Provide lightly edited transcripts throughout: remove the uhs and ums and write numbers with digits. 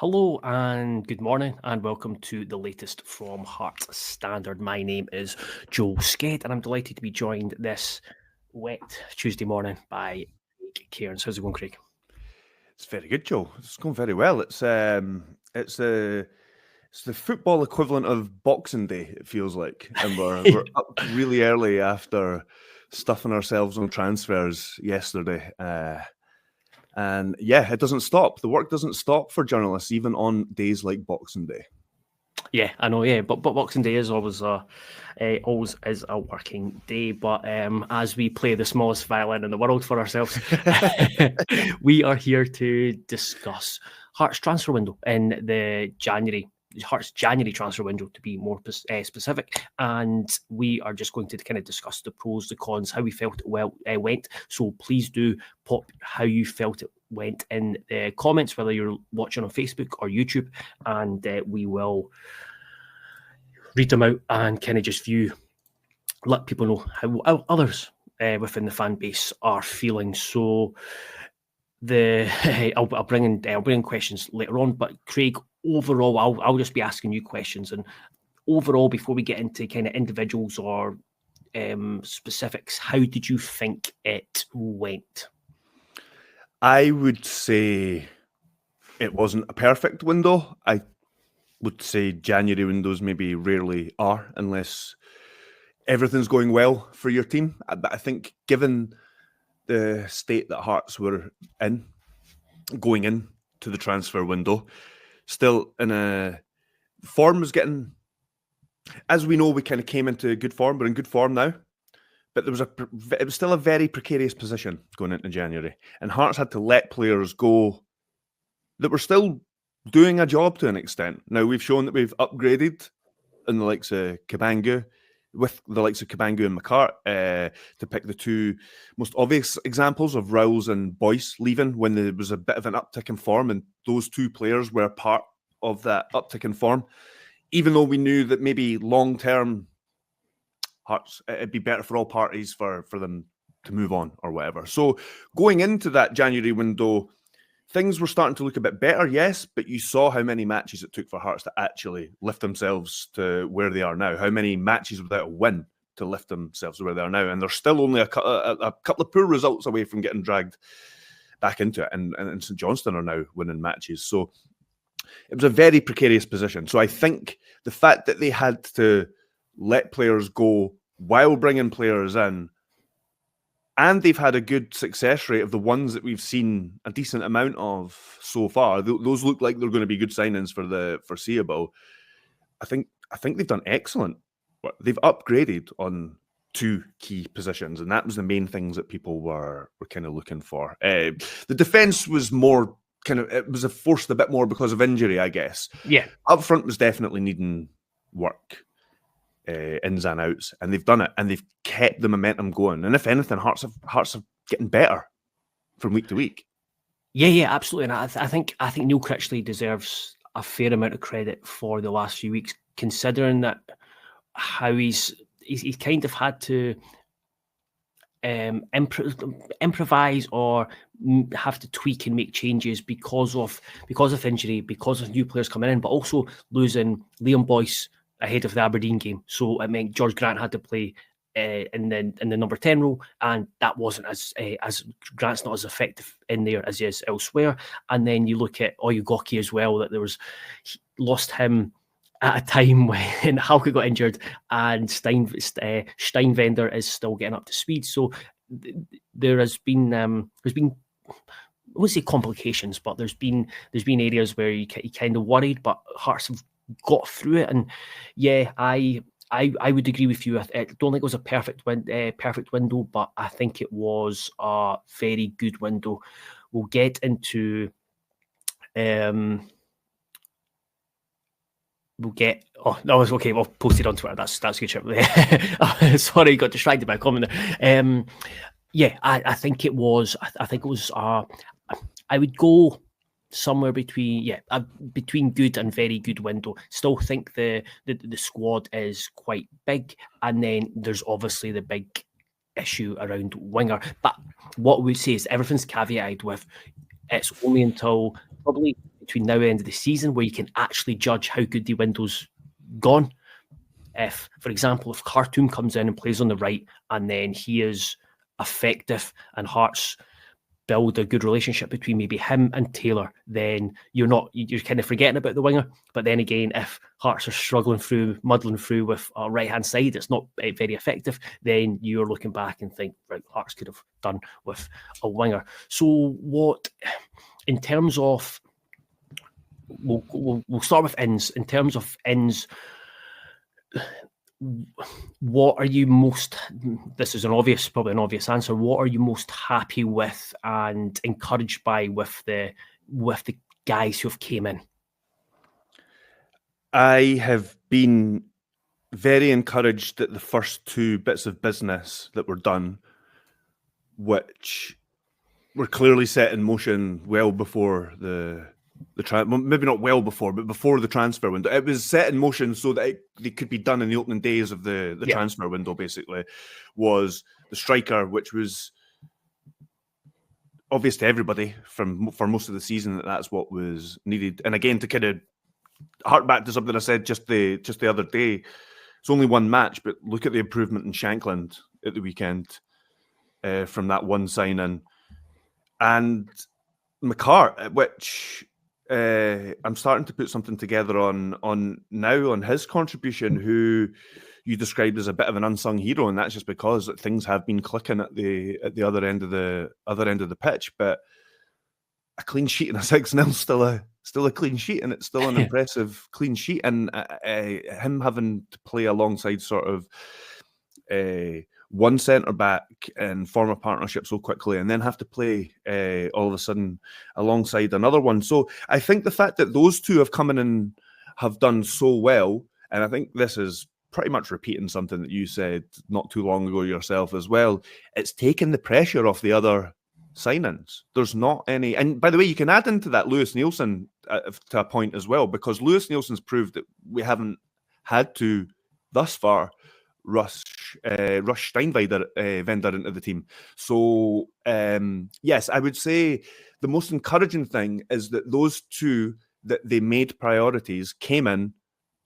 Hello and good morning, and welcome to the latest from Hearts Standard. My name is Joe Skate, and I'm delighted to be joined this wet Tuesday morning by Craig Cairns. How's it going, Craig? It's very good, Joe. It's going very well. It's the football equivalent of Boxing Day. It feels like, and we're up really early after stuffing ourselves on transfers yesterday. And yeah, it doesn't stop. The work doesn't stop for journalists, even on days like Boxing Day. Yeah, I know. Yeah, but Boxing Day is always is a working day. But as we play the smallest violin in the world for ourselves, we are here to discuss Hearts transfer window in the Hearts January transfer window, to be more specific, and we are just going to kind of discuss the pros, the cons, how we felt it went. So please do pop how you felt it went in the comments, whether you're watching on Facebook or YouTube, and we will read them out and kind of just let people know how others within the fan base are feeling. So I'll bring in questions later on, but Craig, overall, I'll just be asking you questions, and overall, before we get into kind of individuals or specifics, how did you think it went? I would say it wasn't a perfect window. I would say January windows maybe rarely are, unless everything's going well for your team. But I think given the state that Hearts were in going into the transfer window, still in a form was getting, as we know, we kind of came into good form. We're in good form now, but it was still a very precarious position going into January, and Hearts had to let players go that were still doing a job to an extent. Now we've shown that we've upgraded in the likes of Cabangu, with the likes of Cabangu and McCart, to pick the two most obvious examples of Rowles and Boyce leaving when there was a bit of an uptick in form, and those two players were part of that uptick in form. Even though we knew that maybe long-term Hearts, it'd be better for all parties for them to move on or whatever. So going into that January window, things were starting to look a bit better, yes, but you saw how many matches it took for Hearts to actually lift themselves to where they are now. How many matches without a win to lift themselves to where they are now. And they're still only a couple of poor results away from getting dragged back into it. And St Johnstone are now winning matches. So it was a very precarious position. So I think the fact that they had to let players go while bringing players in, and they've had a good success rate of the ones that we've seen a decent amount of so far. Those look like they're going to be good signings for the foreseeable. I think they've done excellent. They've upgraded on two key positions, and that was the main things that people were kind of looking for. The defence was more it was forced a bit more because of injury, I guess. Yeah. Up front was definitely needing work. Ins and outs, and they've done it, and they've kept the momentum going. And if anything, Hearts are getting better from week to week. Yeah, absolutely. And I think Neil Critchley deserves a fair amount of credit for the last few weeks, considering that how he's kind of had to improvise or have to tweak and make changes because of injury, because of new players coming in, but also losing Liam Boyce ahead of the Aberdeen game. So it meant George Grant had to play in the number 10 role, and that wasn't as Grant's not as effective in there as he is elsewhere. And then you look at Oyugoki as well, that lost him at a time when Halka got injured and Steinwender is still getting up to speed. So there's been I won't say complications, but there's been areas where you kind of worried, but Hearts have got through it. And yeah, I would agree with you. I don't think it was a perfect window, but I think it was a very good window. We'll get into we'll post it on Twitter. That's good shit. Sorry, got distracted by a comment there. I think it was I would go somewhere between good and very good window. Still think the squad is quite big, and then there's obviously the big issue around winger. But what we say is everything's caveated with it's only until probably between now and the end of the season where you can actually judge how good the window's gone. If, for example, if Khartoum comes in and plays on the right and then he is effective and Hearts build a good relationship between maybe him and Taylor, then you're kind of forgetting about the winger. But then again, if Hearts are muddling through with a right-hand side, it's not very effective, then you're looking back and think, right, Hearts could have done with a winger. So what, in terms of, we'll start with ins. In terms of ins, what are you most, this is probably an obvious answer, what are you most happy with and encouraged by with the guys who have came in? I have been very encouraged that the first two bits of business that were done, which were clearly set in motion well before maybe not well before, but before the transfer window. It was set in motion so that they could be done in the opening days of the transfer window, basically, was the striker, which was obvious to everybody for most of the season that's what was needed. And again, to kind of hark back to something I said just the other day, it's only one match, but look at the improvement in Shankland at the weekend from that one sign-in. And McCart, which I'm starting to put something together on his contribution, who you described as a bit of an unsung hero, and that's just because things have been clicking at the other end of the pitch. But a clean sheet and a 6-0 still a clean sheet, and it's still an impressive clean sheet. And him having to play alongside sort of one centre back and form a partnership so quickly, and then have to play all of a sudden alongside another one. So I think the fact that those two have come in and have done so well, and I think this is pretty much repeating something that you said not too long ago yourself as well, it's taken the pressure off the other signings. There's not any, and by the way, you can add into that Lewis Nielsen to a point as well, because Lewis Nielsen's proved that we haven't had to thus far rush Steinwender into the team. So yes, I would say the most encouraging thing is that those two that they made priorities came in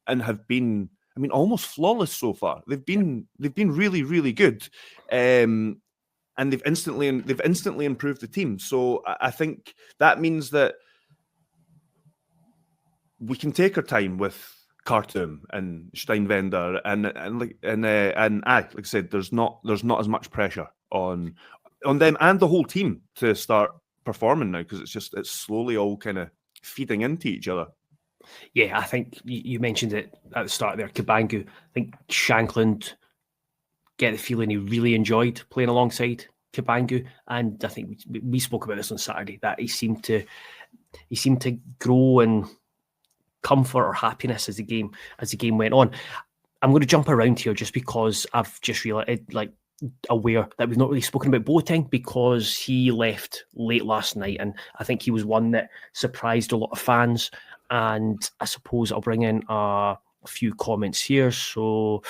and have been, I mean, almost flawless so far. They've been really, really good, and they've instantly improved the team. So I think that means that we can take our time with Khartoum and Steinwender, and like I said, there's not as much pressure on them and the whole team to start performing now, because it's slowly all kind of feeding into each other. Yeah, I think you mentioned it at the start there, Cabangu. I think Shankland, get the feeling he really enjoyed playing alongside Cabangu, and I think we spoke about this on Saturday, that he seemed to grow in comfort or happiness as the game went on. I'm going to jump around here just because I've just realized, aware that we've not really spoken about Boateng, because he left late last night, and I think he was one that surprised a lot of fans. And I suppose I'll bring in a few comments here. So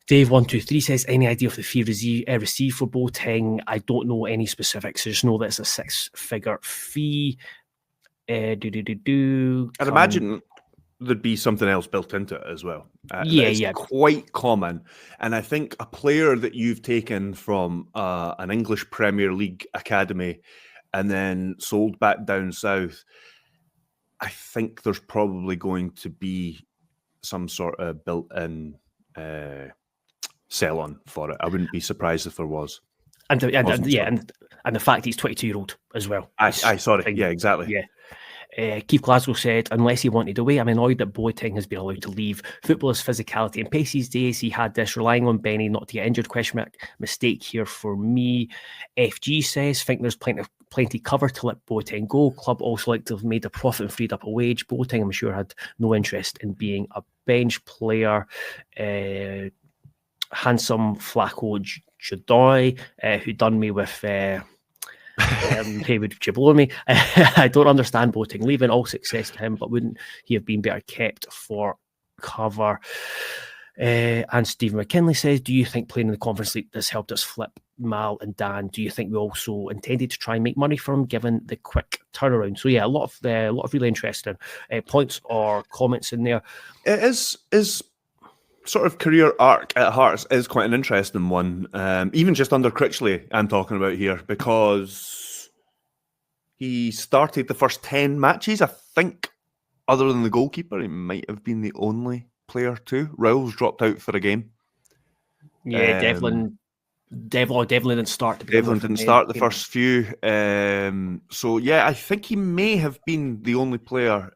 Dave123 says, any idea of the fee received for Boateng? I don't know any specifics. I just know that it's a 6-figure fee. I'd imagine there'd be something else built into it as well. It's quite common. And I think a player that you've taken from an English Premier League academy and then sold back down south, I think there's probably going to be some sort of built-in sell-on for it. I wouldn't be surprised if there was. And the fact he's 22-year-old as well. Sorry. Yeah, exactly. Yeah. Keith Glasgow said, unless he wanted away, I'm annoyed that Boateng has been allowed to leave. Football is physicality and pace these days. He had this relying on Benny not to get injured, question mark. Mistake here for me. FG says, think there's plenty cover to let Boateng go. Club also like to have made a profit and freed up a wage. Boateng, I'm sure, had no interest in being a bench player. Handsome Flacco Jodoy, who done me with David Chibloni. I don't understand Boateng leaving. All success to him, but wouldn't he have been better kept for cover? And Stephen McKinley says, do you think playing in the Conference League has helped us flip Mal and Dan? Do you think we also intended to try and make money from him given the quick turnaround? So yeah, a lot of really interesting points or comments in there. It is sort of career arc at Hearts is quite an interesting one. Even just under Critchley, I'm talking about here, because he started the first 10 matches. I think, other than the goalkeeper, he might have been the only player too. Raoul's dropped out for a game. Yeah, Devlin didn't start. Devlin didn't start the first few. So yeah, I think he may have been the only player.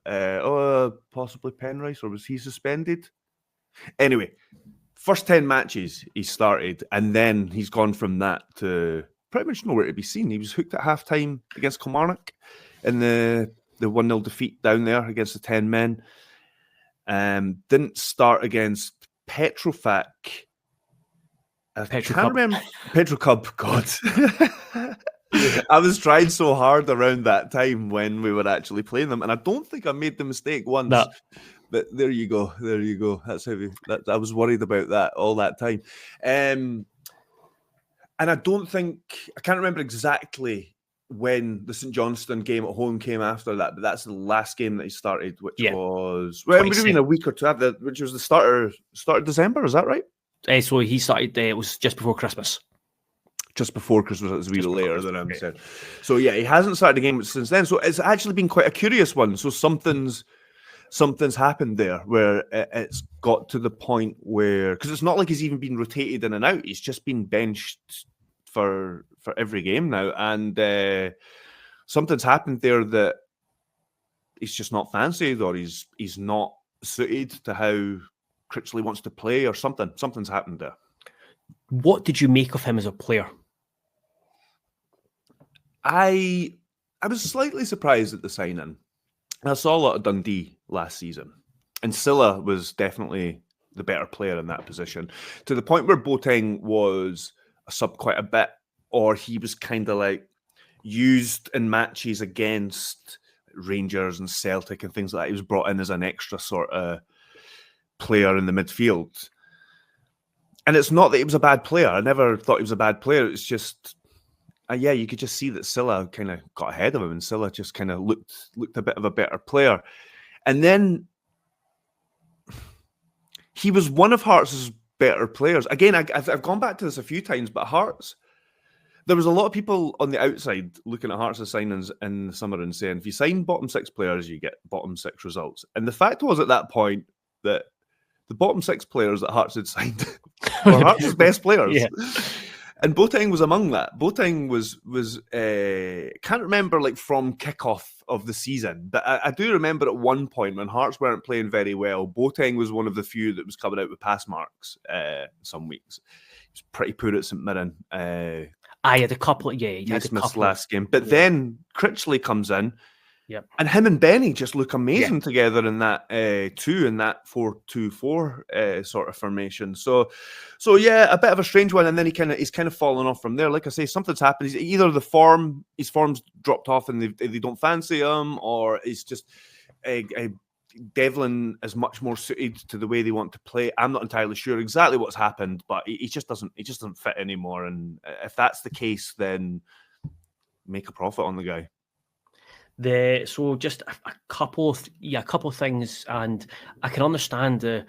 Possibly Penrice, or was he suspended? Anyway, first 10 matches he started, and then he's gone from that to pretty much nowhere to be seen. He was hooked at halftime against Kilmarnock in the 1-0 defeat down there against the 10 men. Didn't start against Petrofac. I can't remember. Petrocub, God. I was trying so hard around that time when we were actually playing them, and I don't think I made the mistake once. No. But there you go. That's heavy. I was worried about that all that time. And I can't remember exactly when the St Johnstone game at home came after that, but that's the last game that he started, which was, well, it would have been a week or two after, which was the start of December, is that right? So he started, it was just before Christmas. Just before Christmas, it was a wee later than I'm saying. So yeah, he hasn't started a game since then. So it's actually been quite a curious one. So something's happened there where it's got to the point where, because it's not like he's even been rotated in and out. He's just been benched for every game now, and something's happened there that he's just not fancied, or he's not suited to how Critchley wants to play, or something. Something's happened there. What did you make of him as a player? I was slightly surprised at the signing. I saw a lot of Dundee last season, and Silla was definitely the better player in that position, to the point where Boateng was a sub quite a bit, or he was kind of like used in matches against Rangers and Celtic and things like that. He was brought in as an extra sort of player in the midfield. And it's not that he was a bad player. I never thought he was a bad player. It's just, you could just see that Silla kind of got ahead of him, and Silla just kind of looked a bit of a better player. And then he was one of Hearts' better players. Again, I've gone back to this a few times, but Hearts, there was a lot of people on the outside looking at Hearts' signings in the summer and saying, if you sign bottom six players, you get bottom six results. And the fact was at that point that the bottom six players that Hearts had signed were Hearts' best players. Yeah. And Boateng was among that. Boateng was can't remember like from kickoff of the season, but I do remember at one point when Hearts weren't playing very well, Boateng was one of the few that was coming out with pass marks some weeks. He was pretty poor at St Mirren. I had a couple. He had a couple last game, but then Critchley comes in. Yep. And him and Benny just look amazing together in that 4-2-4 sort of formation. So yeah, a bit of a strange one. And then he's kind of fallen off from there. Like I say, something's happened. He's either his form's dropped off and they don't fancy him, or it's just Devlin is much more suited to the way they want to play. I'm not entirely sure exactly what's happened, but he just doesn't fit anymore. And if that's the case, then make a profit on the guy. So just a couple of things, and I can understand the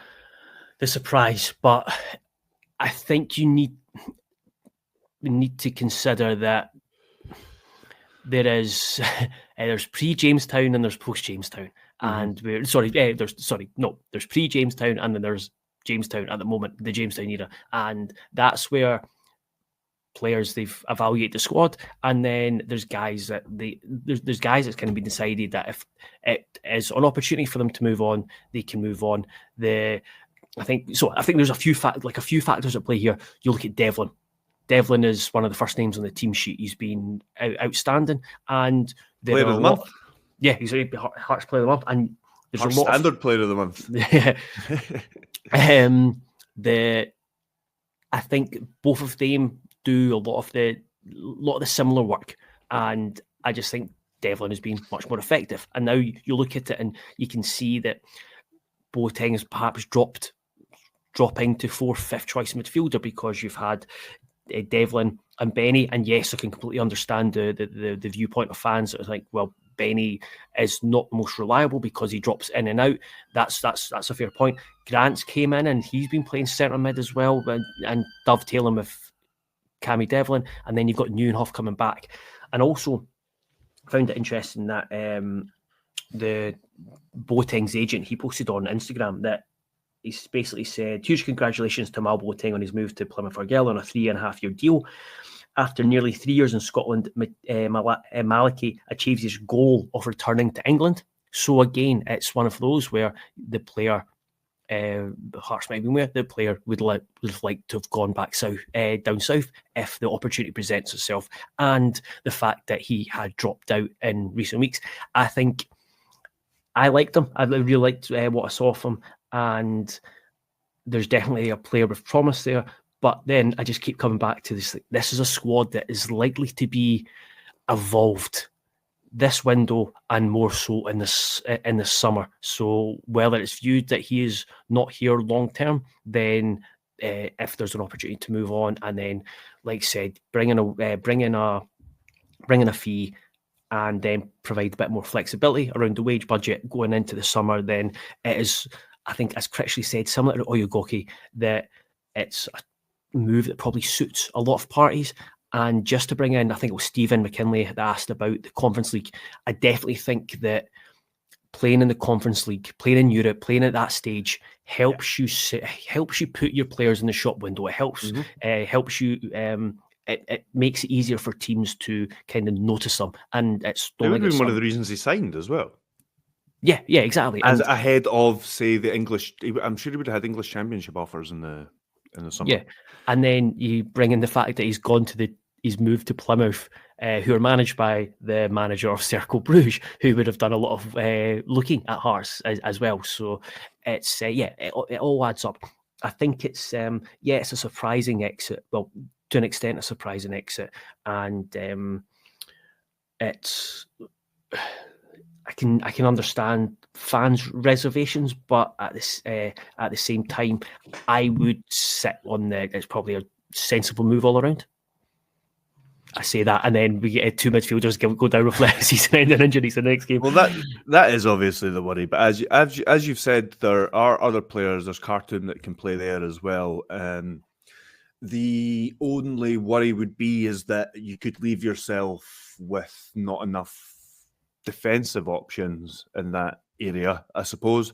surprise, but I think we need to consider that there's pre-Jamestown and there's post-Jamestown, and there's pre-Jamestown and then there's Jamestown at the moment, the Jamestown era, and that's where players, they've evaluated the squad, and then there's guys that there's guys that's kind of been decided that if it is an opportunity for them to move on, they can move on. I think there's a few factors at play here. You look at Devlin. Devlin is one of the first names on the team sheet. He's been outstanding, and player of the month. Yeah, he's a Hearts player of the month, and there's Hearts standard player of the month. I think both of them do a lot of the similar work, and I just think Devlin has been much more effective. And now you look at it and you can see that Boateng has perhaps dropped dropping to 4th, 5th choice midfielder because you've had Devlin and Benny. And yes, I can completely understand the viewpoint of fans. It's like, well, Benny is not the most reliable because he drops in and out. That's a fair point. Grant's came in and he's been playing centre mid as well, and dovetailing with Cammy Devlin. And then you've got Neuenhoff coming back. And also found it interesting that the Boateng's agent, he posted on Instagram that he's basically said, huge congratulations to Mal Boateng on his move to Plymouth Argyle on a 3.5-year deal. After nearly 3 years in Scotland, Maliki achieves his goal of returning to England. So again, it's one of those where the player, Hearts might be where the player would have liked to have gone back down south if the opportunity presents itself. And the fact that he had dropped out in recent weeks, I think I liked him. I really liked what I saw from him. And there's definitely a player with promise there. But then I just keep coming back to this. This is a squad that is likely to be evolved this window and more so in the summer. So whether it's viewed that he is not here long term, then if there's an opportunity to move on, and then, like I said, bring in a fee, and then provide a bit more flexibility around the wage budget going into the summer, then it is, I think, as Critchley said, similar to Oyegoki, that it's a move that probably suits a lot of parties. And just to bring in, I think it was Stephen McKinley that asked about the Conference League. I definitely think that playing in the Conference League, playing in Europe, playing at that stage helps you put your players in the shop window. It helps helps you. It makes it easier for teams to kind of notice them, and it's it would have been one of the reasons he signed as well. Yeah, exactly. As ahead of, say, the English, I'm sure he would have had English Championship offers in the summer. Yeah, and then you bring in the fact that he's moved to Plymouth, who are managed by the manager of Cercle Bruges, who would have done a lot of looking at Hearts as well. So it's it all adds up. I think it's it's a surprising exit. Well, to an extent, a surprising exit, and it's. I can understand fans' reservations, but at the same time, I would sit on it's probably a sensible move all around. I say that, and then we get 2 midfielders go down with season-ending injuries in the next game. Well, that is obviously the worry. But as you've said, there are other players. There's Cartoon that can play there as well. The only worry would be is that you could leave yourself with not enough defensive options in that area. I suppose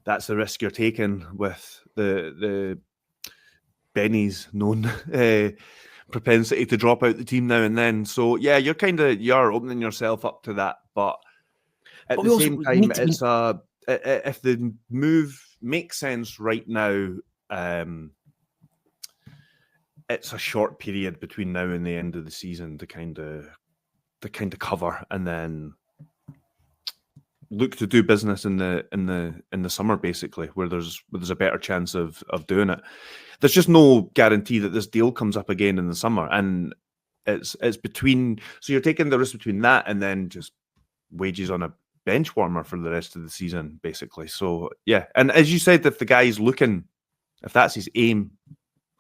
that's the risk you're taking with the Benny's known propensity to drop out the team now and then. So yeah, you're opening yourself up to that. But at the same time, it's if the move makes sense right now, it's a short period between now and the end of the season to kind of cover, and then look to do business in the summer, basically, where there's a better chance of doing it. There's just no guarantee that this deal comes up again in the summer, and it's between. So you're taking the risk between that and then just wages on a bench warmer for the rest of the season, basically. So yeah, and as you said, if the guy's looking, if that's his aim,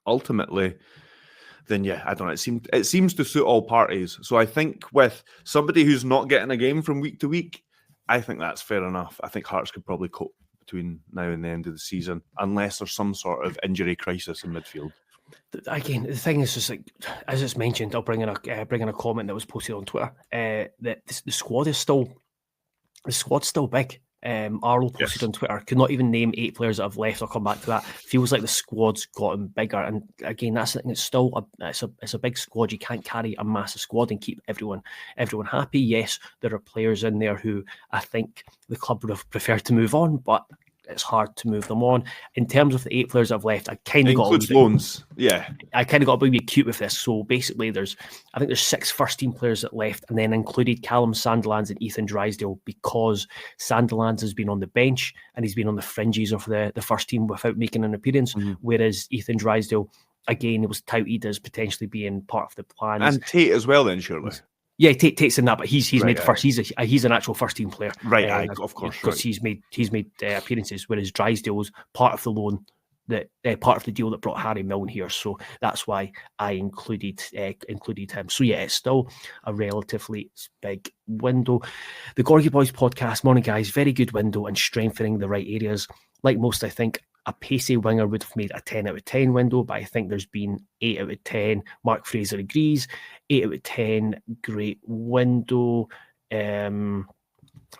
ultimately, then yeah, I don't know. It seems to suit all parties. So I think with somebody who's not getting a game from week to week, I think that's fair enough. I think Hearts could probably cope between now and the end of the season, unless there's some sort of injury crisis in midfield. Again, the thing is just like, as it's mentioned, I'll bring in a comment that was posted on Twitter that the squad's still big. Arlo posted on Twitter, could not even name 8 players that have left. I'll come back to that. Feels like the squad's gotten bigger, and again, that's the thing. It's still it's a big squad. You can't carry a massive squad and keep everyone happy. Yes, there are players in there who I think the club would have preferred to move on, but it's hard to move them on. In terms of the 8 players that have left, I kind of got includes loans. Yeah, I kind of got to be cute with this. So basically, I think there's 6 first-team players that left, and then included Callum Sandilands and Ethan Drysdale, because Sandilands has been on the bench and he's been on the fringes of the first team without making an appearance, whereas Ethan Drysdale, again, was touted as potentially being part of the plans. And Tate as well, then, surely. Yeah, Tate's in that, but he's made first. He's an actual first team player, right? Of course, because he's made appearances, whereas Drysdale was part of the loan that part of the deal that brought Harry Milne here. So that's why I included him. So yeah, it's still a relatively big window. The Gorgie Boys podcast, morning guys, very good window and strengthening the right areas. Like most, I think a pacey winger would have made a 10 out of 10 window, but I think there's been 8 out of 10. Mark Fraser agrees. 8 out of 10, great window.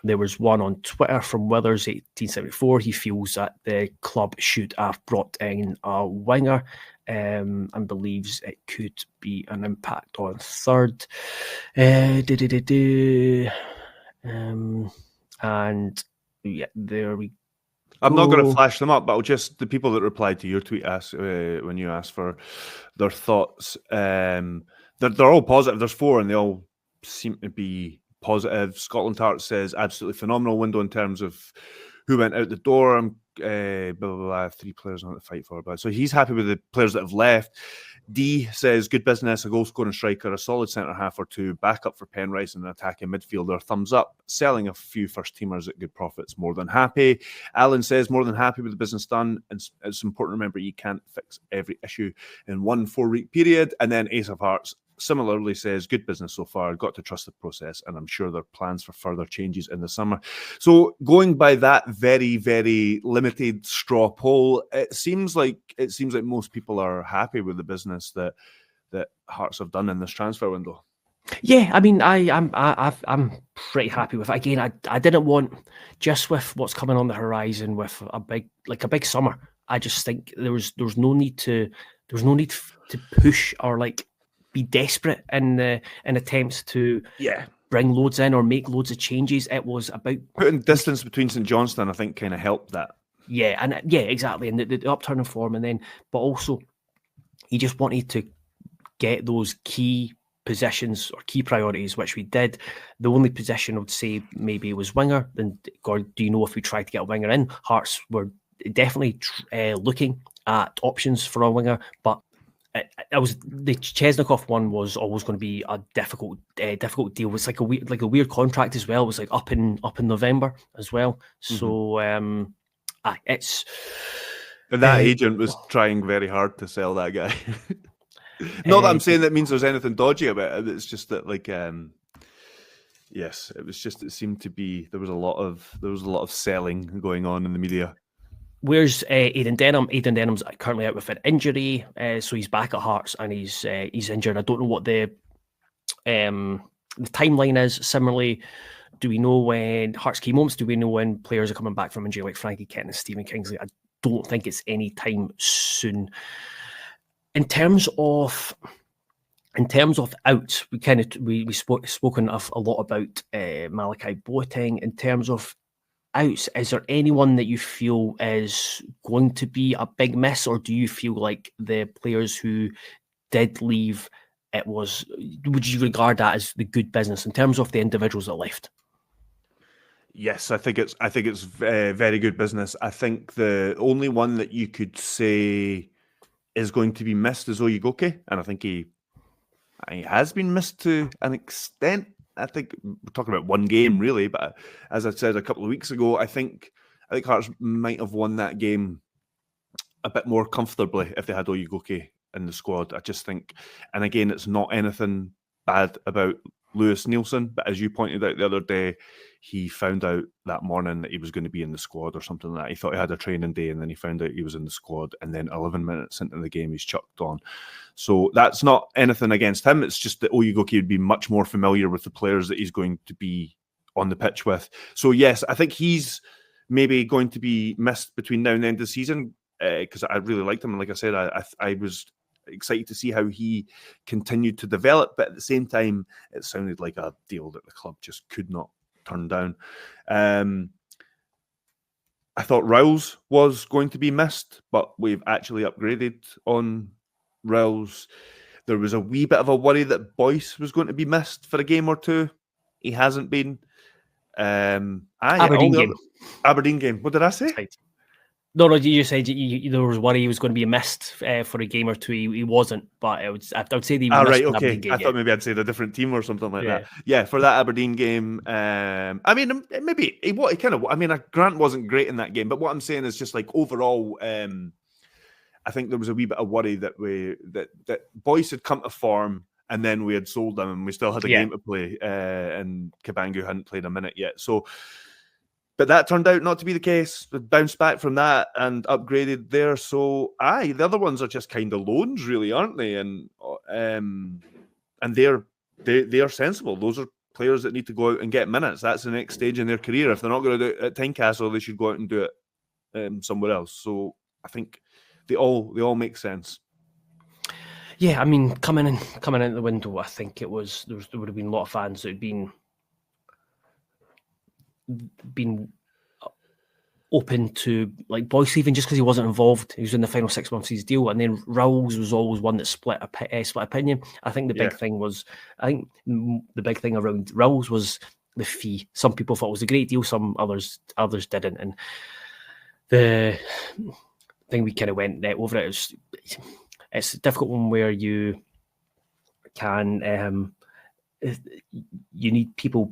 There was one on Twitter from Withers 1874. He feels that the club should have brought in a winger and believes it could be an impact on third. And yeah, there we go. I'm not going to flash them up, but I'll just, the people that replied to your tweet when you asked for their thoughts, they're all positive. There's 4 and they all seem to be positive. Scotland Heart says absolutely phenomenal window in terms of who went out the door. Blah, blah, blah, 3 players on to fight for. But so he's happy with the players that have left. D says good business, a goal scoring striker, a solid centre half or 2, backup for Penrice and an attacking midfielder. Thumbs up. Selling a few first teamers at good profits, more than happy. Alan says more than happy with the business done. And it's important to remember you can't fix every issue in 1 4-week period. And then Ace of Hearts similarly says good business so far, got to trust the process, and I'm sure there are plans for further changes in the summer. So going by that very, very limited straw poll, it seems like most people are happy with the business that Hearts have done in this transfer window. Yeah, I mean, I'm pretty happy with it. Again, I didn't want, just with what's coming on the horizon with a big summer, I just think there was no need to push or like be desperate in attempts to bring loads in or make loads of changes. It was about putting distance between St Johnstone, I think, kind of helped that. Yeah, and exactly, and the upturn in form, and then but also he just wanted to get those key positions or key priorities, which we did. The only position I would say maybe was winger. Then, God, do you know if we tried to get a winger in? Hearts were definitely looking at options for a winger, but it was the Chesnikoff one was always going to be a difficult deal. It's like a weird contract as well. It was like up in November as well. Mm-hmm. So it's and that agent was trying very hard to sell that guy. Not that I'm saying that means there's anything dodgy about it. It's just that yes, it seemed to be there was a lot of selling going on in the media. Where's Aidan Denham? Aidan Denham's currently out with an injury, so he's back at Hearts and he's injured. I don't know what the timeline is. Similarly, do we know when Hearts key moments? Do we know when players are coming back from injury like Frankie Ketton and Stephen Kingsley? I don't think it's any time soon. In terms of outs, we spoken a lot about Malachi Boateng. In terms of outs, is there anyone that you feel is going to be a big miss, or do you feel like the players who did leave, would you regard that as the good business in terms of the individuals that left? Yes, I think it's very good business. I think the only one that you could say is going to be missed is Oyegoke, and I think he has been missed to an extent. I think we're talking about one game really, but as I said a couple of weeks ago, I think Hearts might have won that game a bit more comfortably if they had Oyegoke in the squad. I just think, and again, it's not anything bad about Lewis Nielsen, but as you pointed out the other day, he found out that morning that he was going to be in the squad or something like that. He thought he had a training day and then he found out he was in the squad, and then 11 minutes into the game he's chucked on. So that's not anything against him. It's just that Oyegoke would be much more familiar with the players that he's going to be on the pitch with. So yes, I think he's maybe going to be missed between now and the end of the season because I really liked him. And like I said, I was excited to see how he continued to develop, but at the same time, it sounded like a deal that the club just could not turn down. I thought Rouse was going to be missed, but we've actually upgraded on Rouse. There was a wee bit of a worry that Boyce was going to be missed for a game or two. He hasn't been. Aberdeen game. Aberdeen game. What did I say? Right. No, you said there was worry he was going to be missed for a game or two. He wasn't, but I would say he was missed. Okay. Game, I thought maybe I'd say a different team or something like that. Yeah, for that Aberdeen game. I mean, maybe Grant wasn't great in that game, but what I'm saying is just like overall, I think there was a wee bit of worry that that Boyce had come to form and then we had sold him and we still had a game to play, and Cabangu hadn't played a minute yet. So, but that turned out not to be the case. We bounced back from that and upgraded there. So, the other ones are just kind of loans, really, aren't they? And they are sensible. Those are players that need to go out and get minutes. That's the next stage in their career. If they're not going to do it at Tynecastle, they should go out and do it somewhere else. So I think they all make sense. Yeah, I mean, coming into the window, I think there would have been a lot of fans that had been open to like Boyce leaving just because he wasn't involved. He was in the final 6 months of his deal, and then Rowles was always one that split opinion. I think the big thing around Rowles was the fee. Some people thought it was a great deal, some others didn't, and the thing we kind of went over it is it's a difficult one where you can. You need people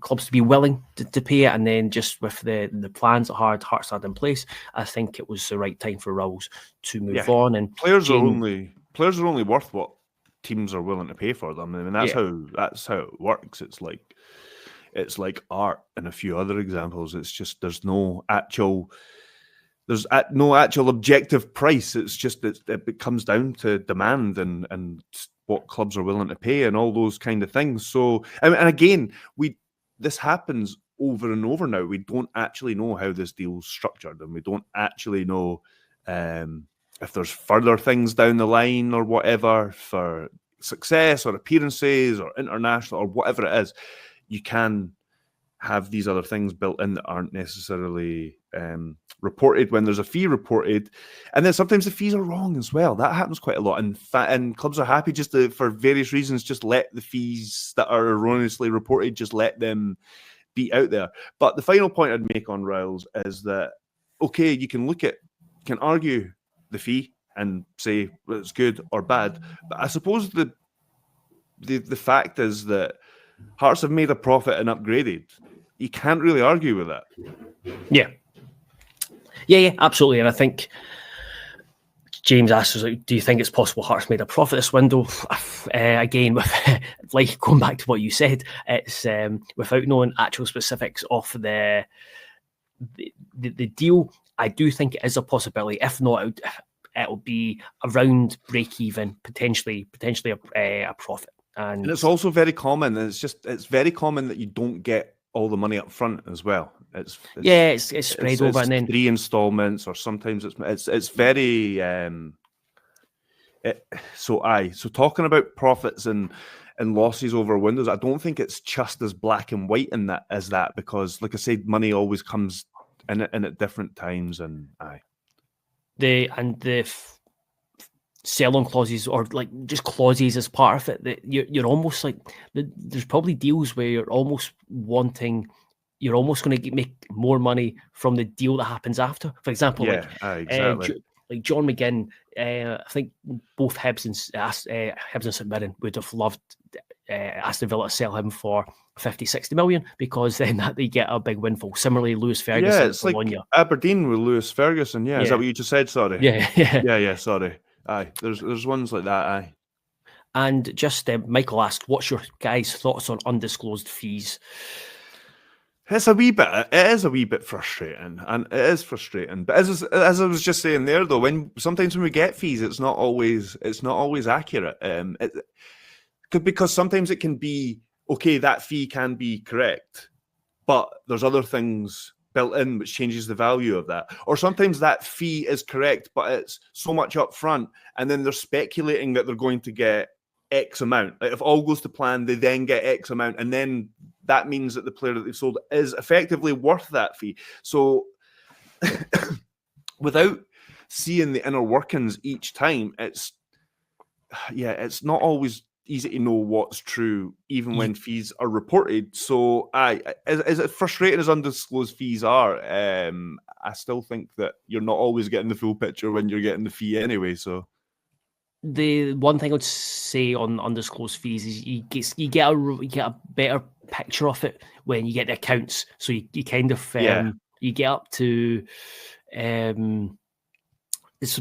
clubs to be willing to pay it, and then just with the plans that Hearts had in place, I think it was the right time for Rowles to move on. And players are only worth what teams are willing to pay for them. I mean, that's how it works. It's like art and a few other examples. It's just there's no actual objective price. It's just it comes down to demand and what clubs are willing to pay and all those kind of things. So, and again, this happens over and over now. We don't actually know how this deal's structured, and we don't actually know if there's further things down the line or whatever for success or appearances or international or whatever it is. You can have these other things built in that aren't necessarily reported when there's a fee reported, and then sometimes the fees are wrong as well. That happens quite a lot, and clubs are happy just to, for various reasons, just let the fees that are erroneously reported, just let them be out there. But the final point I'd make on Rowles is that okay, you can argue the fee and say well, it's good or bad, but I suppose the fact is that Hearts have made a profit and upgraded. You can't really argue with that. Yeah, absolutely. And I think James asked us, do you think it's possible Hearts made a profit this window? Again, with like going back to what you said, it's without knowing actual specifics of the deal. I do think it is a possibility. If not, it'll be around break even, potentially a profit. And it's also very common. It's very common that you don't get all the money up front as well. It's spread over, and then 3 installments, or sometimes it's very so talking about profits and losses over windows, I don't think it's just as black and white in that as that, because like I said, money always comes in at different times, and the sell-on clauses, or like just clauses as part of it, that you're almost like there's probably deals where you're almost going to make more money from the deal that happens after. For example, exactly. Like John McGinn, I think both Hibs and St Mirren would have loved Aston Villa to sell him for 50-60 million, because then they get a big windfall. Similarly, Lewis Ferguson. Yeah, it's like Aberdeen with Lewis Ferguson. Yeah, is that what you just said? Sorry. Yeah. Sorry. Aye, there's ones like that. Aye. And just Michael asked, what's your guys' thoughts on undisclosed fees? It is a wee bit frustrating, and it is frustrating. But as I was just saying there, though, sometimes when we get fees, it's not always accurate. Because sometimes it can be okay, that fee can be correct, but there's other things built in which changes the value of that. Or sometimes that fee is correct, but it's so much up front, and then they're speculating that they're going to get X amount. Like if all goes to plan, they then get X amount, and then that means that the player that they've sold is effectively worth that fee. So without seeing the inner workings each time, it's not always easy to know what's true, even when fees are reported. So as frustrating as undisclosed fees are, I still think that you're not always getting the full picture when you're getting the fee anyway. So the one thing I'd say on undisclosed fees is you get a better picture of it when you get the accounts. So you kind of you get up to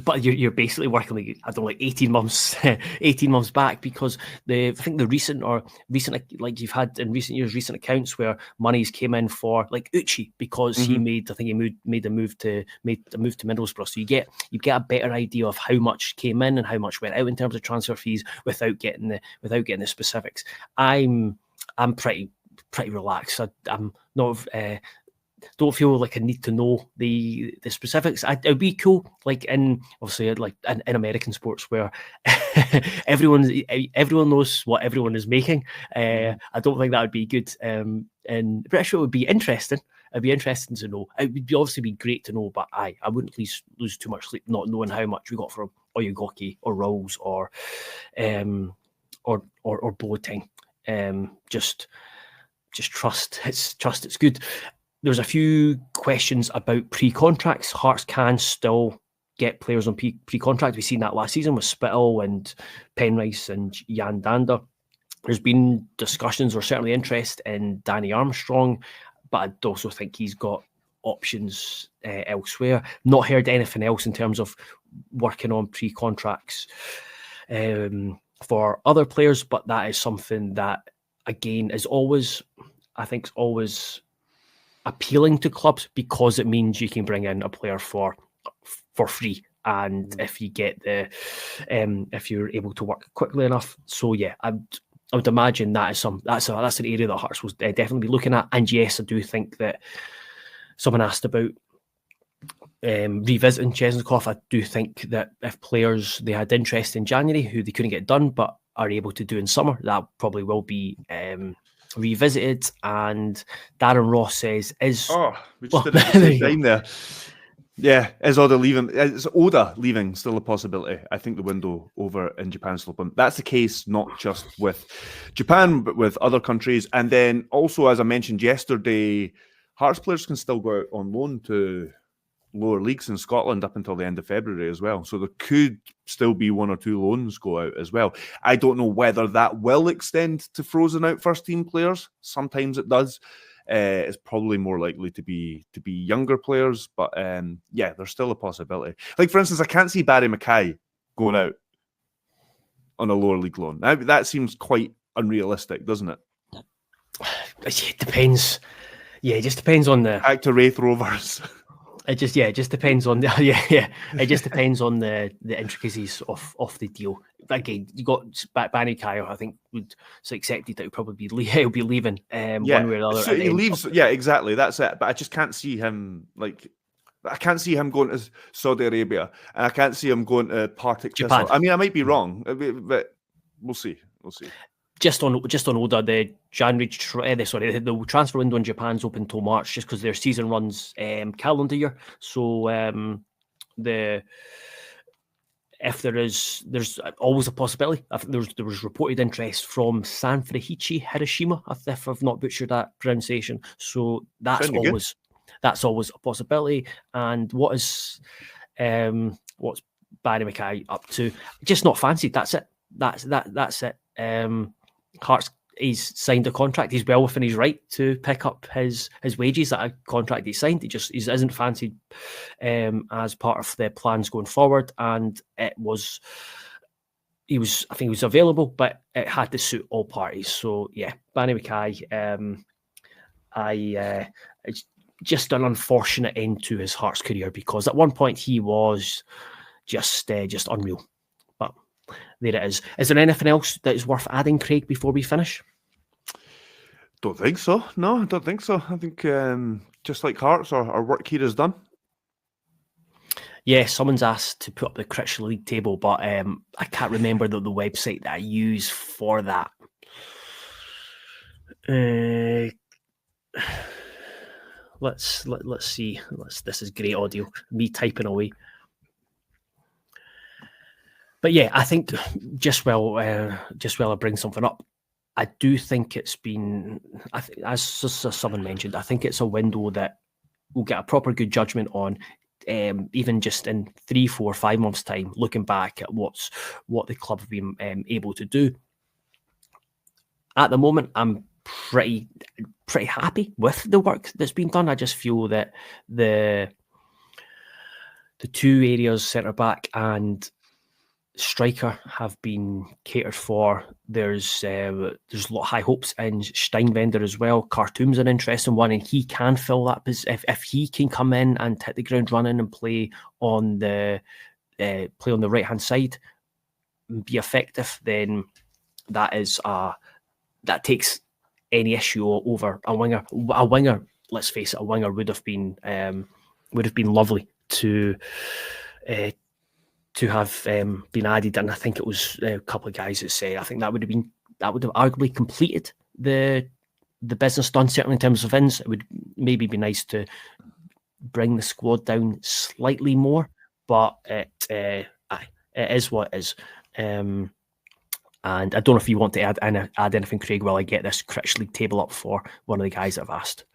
But you're basically working like, I don't know, like 18 months 18 months back, because I think the recent like you've had in recent years recent accounts where money's came in for like Uchi because he made a move to Middlesbrough, so you get a better idea of how much came in and how much went out in terms of transfer fees without getting the specifics. I'm pretty relaxed. I'm not don't feel like I need to know the specifics. It'd be cool, like in obviously like in American sports where everyone knows what everyone is making. I don't think that would be good. And British, it would be interesting. It'd be interesting to know. It would obviously be great to know, but I wouldn't lose too much sleep not knowing how much we got from Oyugoki or Rolls or Boateng. Just trust. It's good. There's a few questions about pre-contracts. Hearts can still get players on pre-contract. We've seen that last season with Spittle and Penrice and Jan Dander. There's been discussions or certainly interest in Danny Armstrong, but I also think he's got options elsewhere. Not heard anything else in terms of working on pre-contracts for other players, but that is something that, again, is always appealing to clubs because it means you can bring in a player for free, and if you get if you're able to work quickly enough. So yeah, I would imagine that's an area that Hearts will definitely be looking at. And yes, I do think that someone asked about revisiting Chesnikov. I do think that if players they had interest in January who they couldn't get done but are able to do in summer, that probably will be revisited. And Darren Ross says we just did it at the same time there. Yeah, is Oda leaving still a possibility? I think the window over in Japan is open. That's the case not just with Japan but with other countries. And then also, as I mentioned yesterday, Hearts players can still go out on loan to lower leagues in Scotland up until the end of February as well. So there could still be one or two loans go out as well. I don't know whether that will extend to frozen out first team players. Sometimes it does. It's probably more likely to be younger players, but yeah, there's still a possibility. Like, for instance, I can't see Barry Mackay going out on a lower league loan. That seems quite unrealistic, doesn't it? It depends. Yeah, it just depends on the back to Wraith Rovers. It just depends on It just depends on the intricacies of the deal. Again, you got Barry Kyle. I think would accepted that he'll be leaving one way or the other. So he leaves. Yeah, exactly. That's it. But I just can't see him I can't see him going to Saudi Arabia, and I can't see him going to Partick Thistle. I mean, I might be wrong, but we'll see. Just on Oda, the transfer window in Japan's open till March, just because their season runs calendar year. So if there's always a possibility. I think there was reported interest from Sanfrecce Hiroshima, if I've not butchered that pronunciation. So that's always a possibility. And what's Barry Mackay up to? Just not fancied. That's it. That's it. Hearts, he's signed a contract. He's well within his right to pick up his wages at a contract he signed. He isn't fancied as part of the plans going forward. And I think he was available, but it had to suit all parties. So yeah, Barry Mackay. It's just an unfortunate end to his Hearts career, because at one point he was just unreal. But there it is. Is there anything else that is worth adding, Craig, before we finish? Don't think so. No, I don't think so. I think just like Hearts, our work here is done. Yeah, someone's asked to put up the Critch League table, but I can't remember the website that I use for that. Let's see. This is great audio. Me typing away. But yeah, I think just while I bring something up, I do think it's been, as someone mentioned, I think it's a window that we'll get a proper good judgment on, even just in 3, 4, 5 months' time, looking back at what the club have been able to do. At the moment, I'm pretty happy with the work that's been done. I just feel that the the two areas, centre back and striker, have been catered for. There's a lot of high hopes in Steinwender as well. Khartoum's an interesting one, and he can fill that position if he can come in and hit the ground running and play on the right hand side, and be effective. Then that takes any issue over a winger. A winger, let's face it, a winger would have been lovely to have been added, and I think it was a couple of guys that say I think that would have arguably completed the business done, certainly in terms of ins. It would maybe be nice to bring the squad down slightly more, but it is what it is. And I don't know if you want to add anything, Craig, while I get this Critch League table up for one of the guys that have asked.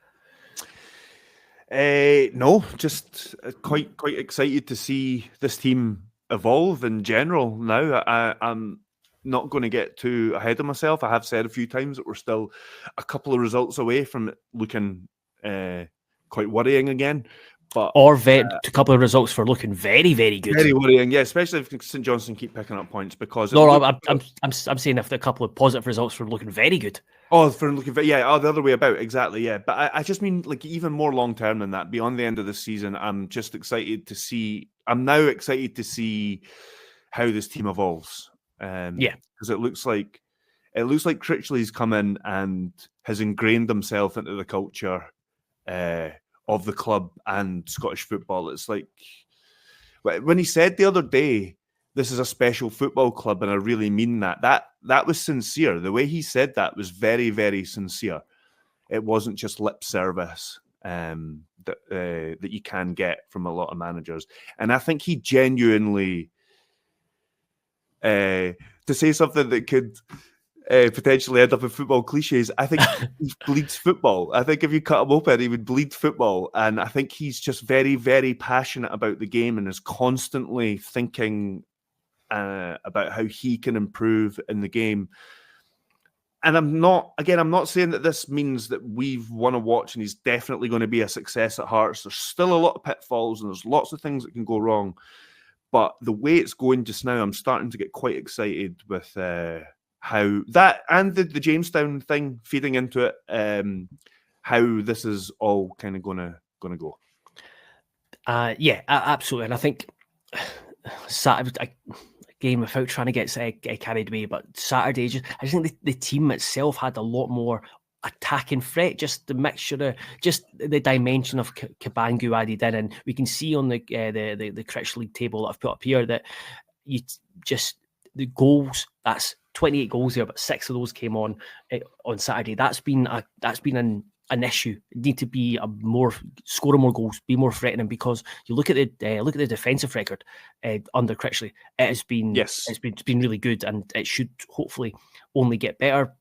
No, just quite excited to see this team evolve in general now. I'm not going to get too ahead of myself. I have said a few times that we're still a couple of results away from it looking quite worrying again. But a couple of results for looking very, very good. Very worrying, yeah, especially if St Johnstone keep picking up points, because I'm saying if a couple of positive results for looking very good. Oh, for looking very, yeah, the other way about, exactly, yeah. But I just mean like even more long term than that, beyond the end of the season. I'm just excited to see. I'm now excited to see how this team evolves. Because it looks like Critchley's come in and has ingrained himself into the culture of the club and Scottish football. It's like when he said the other day, "This is a special football club," and I really mean that. That was sincere. The way he said that was very, very sincere. It wasn't just lip service that you can get from a lot of managers. And I think he genuinely, to say something that could potentially end up in football cliches, I think he bleeds football. I think if you cut him open, he would bleed football. And I think he's just very, very passionate about the game and is constantly thinking about how he can improve in the game. And I'm not saying that this means that we've won a watch and he's definitely going to be a success at Hearts. There's still a lot of pitfalls and there's lots of things that can go wrong. But the way it's going just now, I'm starting to get quite excited with how that and the Jamestown thing feeding into it, how this is all kind of going to go. Yeah, absolutely. And I think Saturday, game without trying to get carried away, but Saturday, I just think the team itself had a lot more attacking threat, just the mixture, just the dimension of Kabangu added in, and we can see on the Critch League table that I've put up here that the goals, that's 28 goals there, but 6 of those came on Saturday. That's been an issue. Need to be scoring more goals, be more threatening, because you look at the defensive record under Critchley. It's been really good, and it should hopefully only get better.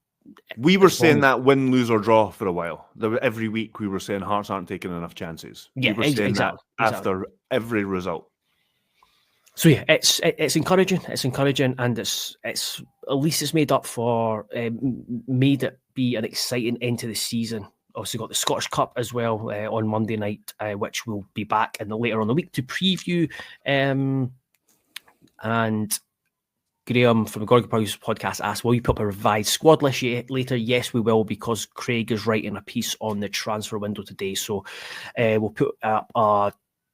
We were saying that win, lose or draw for a while. Every week we were saying Hearts aren't taking enough chances. Yeah, we were saying that after every result. So yeah, it's encouraging. It's encouraging, and it's at least it's made up for made it be an exciting end to the season. Also got the Scottish Cup as well on Monday night, which we'll be back later on the week to preview. And Graham from the Gorgon Boys podcast asked, will you put up a revised squad list later? Yes, we will, because Craig is writing a piece on the transfer window today. So we'll put up a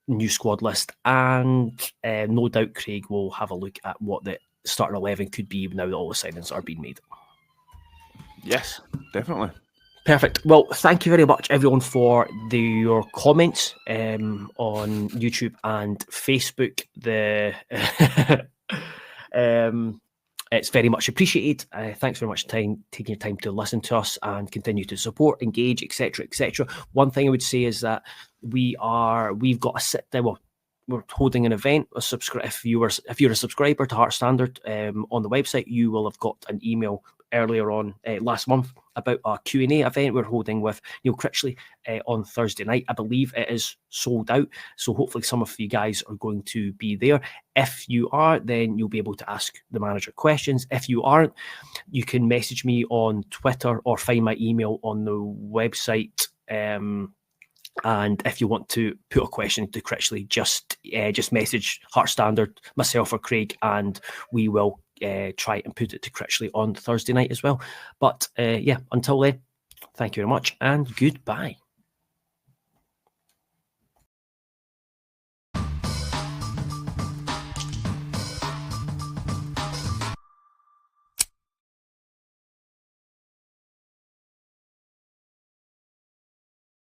new squad list, and no doubt Craig will have a look at what the starting 11 could be now that all the signings are being made. Yes, definitely. Perfect. Well, thank you very much, everyone, for your comments on YouTube and Facebook. It's very much appreciated. Thanks very much for taking your time to listen to us and continue to support, engage, etc., etc. One thing I would say is that we've got a sit down. Well, we're holding an event. If you're a subscriber to Heart Standard on the website, you will have got an email earlier on last month about our Q&A event we're holding with Neil Critchley on Thursday night. I believe it is sold out, so hopefully some of you guys are going to be there. If you are, then you'll be able to ask the manager questions. If you aren't, you can message me on Twitter or find my email on the website. And if you want to put a question to Critchley, just message Heart Standard, myself or Craig, and we will try and put it to Critchley on Thursday night as well. But yeah, until then, thank you very much and goodbye.